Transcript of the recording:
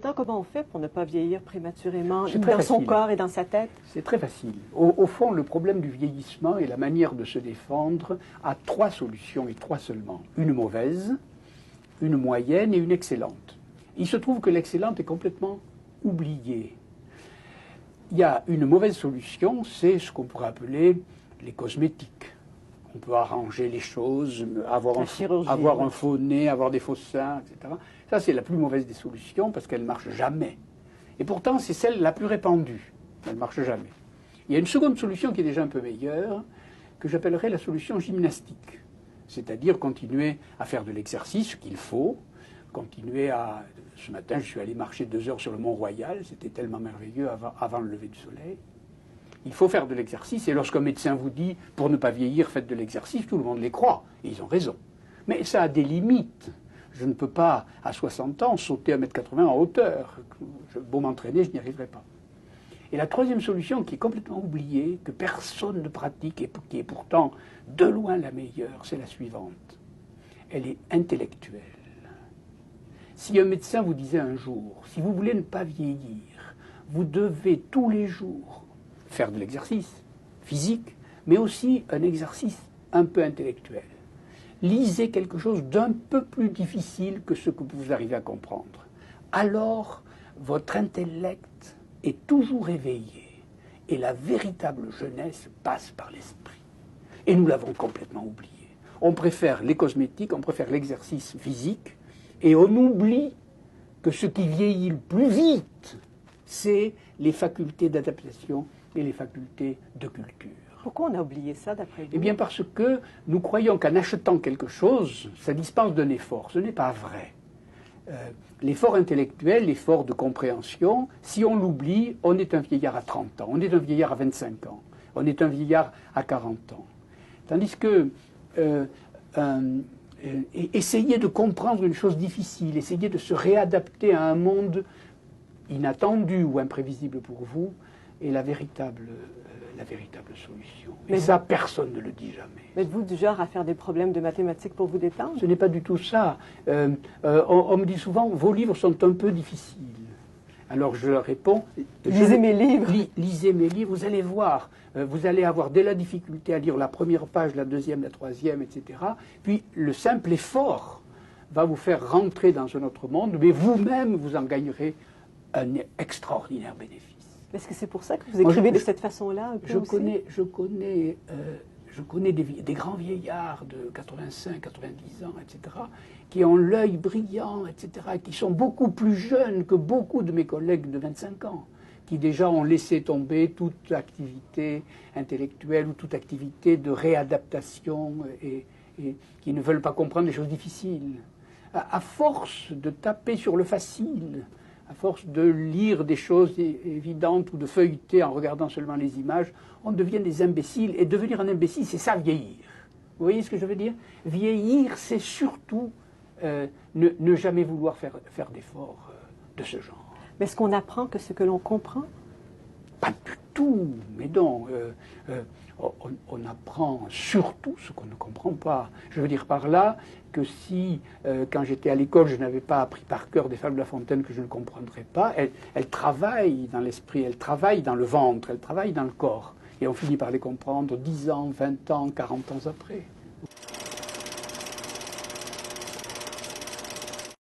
maintenant, comment on fait pour ne pas vieillir prématurément C'est très dans son facile. corps et dans sa tête? C'est très facile. Au fond, le problème du vieillissement et la manière de se défendre a trois solutions et trois seulement. Une mauvaise, une moyenne et une excellente. Il se trouve que l'excellente est complètement oubliée. Il y a une mauvaise solution, c'est ce qu'on pourrait appeler les cosmétiques. On peut arranger les choses, avoir un faux nez, avoir des faux seins, etc. Ça, c'est la plus mauvaise des solutions parce qu'elle ne marche jamais. Et pourtant, c'est celle la plus répandue. Elle ne marche jamais. Il y a une seconde solution qui est déjà un peu meilleure, que j'appellerais la solution gymnastique. C'est-à-dire continuer à faire de l'exercice, ce qu'il faut, continuer à... Ce matin, je suis allé marcher 2 heures sur le Mont-Royal, c'était tellement merveilleux avant le lever du soleil. Il faut faire de l'exercice, et lorsqu'un médecin vous dit, pour ne pas vieillir, faites de l'exercice, tout le monde les croit, et ils ont raison. Mais ça a des limites. Je ne peux pas, à 60 ans, sauter 1,80 m en hauteur. Beau m'entraîner, je n'y arriverai pas. Et la troisième solution, qui est complètement oubliée, que personne ne pratique, et qui est pourtant de loin la meilleure, c'est la suivante. Elle est intellectuelle. Si un médecin vous disait un jour, si vous voulez ne pas vieillir, vous devez tous les jours faire de l'exercice physique, mais aussi un exercice un peu intellectuel. Lisez quelque chose d'un peu plus difficile que ce que vous arrivez à comprendre. Alors, votre intellect est toujours éveillé et la véritable jeunesse passe par l'esprit. Et nous l'avons complètement oublié. On préfère les cosmétiques, on préfère l'exercice physique, et on oublie que ce qui vieillit le plus vite, c'est les facultés d'adaptation et les facultés de culture. Pourquoi on a oublié ça, d'après vous? Eh bien parce que nous croyons qu'en achetant quelque chose, ça dispense d'un effort. Ce n'est pas vrai. L'effort intellectuel, l'effort de compréhension, si on l'oublie, on est un vieillard à 30 ans, on est un vieillard à 25 ans, on est un vieillard à 40 ans. Tandis que essayer de comprendre une chose difficile, essayer de se réadapter à un monde inattendu ou imprévisible pour vous, est la véritable solution. Et ça, personne ne le dit jamais. Mais êtes-vous du genre à faire des problèmes de mathématiques pour vous détendre? Ce n'est pas du tout ça. On me dit souvent, vos livres sont un peu difficiles. Alors je leur réponds, lisez mes livres. Lisez mes livres, vous allez voir. Vous allez avoir dès la difficulté à lire la première page, la deuxième, la troisième, etc. Puis le simple effort va vous faire rentrer dans un autre monde, mais vous-même, vous en gagnerez un extraordinaire bénéfice. Est-ce que c'est pour ça que vous écrivez de cette façon-là? Je connais des grands vieillards de 85, 90 ans, etc., qui ont l'œil brillant, etc., qui sont beaucoup plus jeunes que beaucoup de mes collègues de 25 ans, qui déjà ont laissé tomber toute activité intellectuelle ou toute activité de réadaptation et qui ne veulent pas comprendre les choses difficiles. À force de taper sur le facile, à force de lire des choses évidentes ou de feuilleter en regardant seulement les images, on devient des imbéciles. Et devenir un imbécile, c'est ça, vieillir. Vous voyez ce que je veux dire? Vieillir, c'est surtout ne jamais vouloir faire d'efforts de ce genre. Mais est-ce qu'on apprend que ce que l'on comprend? Pas du tout, mais non. On apprend surtout ce qu'on ne comprend pas. Je veux dire par là que si, quand j'étais à l'école, je n'avais pas appris par cœur des fables de La Fontaine que je ne comprendrais pas, elles travaillent dans l'esprit, elles travaillent dans le ventre, elles travaillent dans le corps. Et on finit par les comprendre 10 ans, 20 ans, 40 ans après.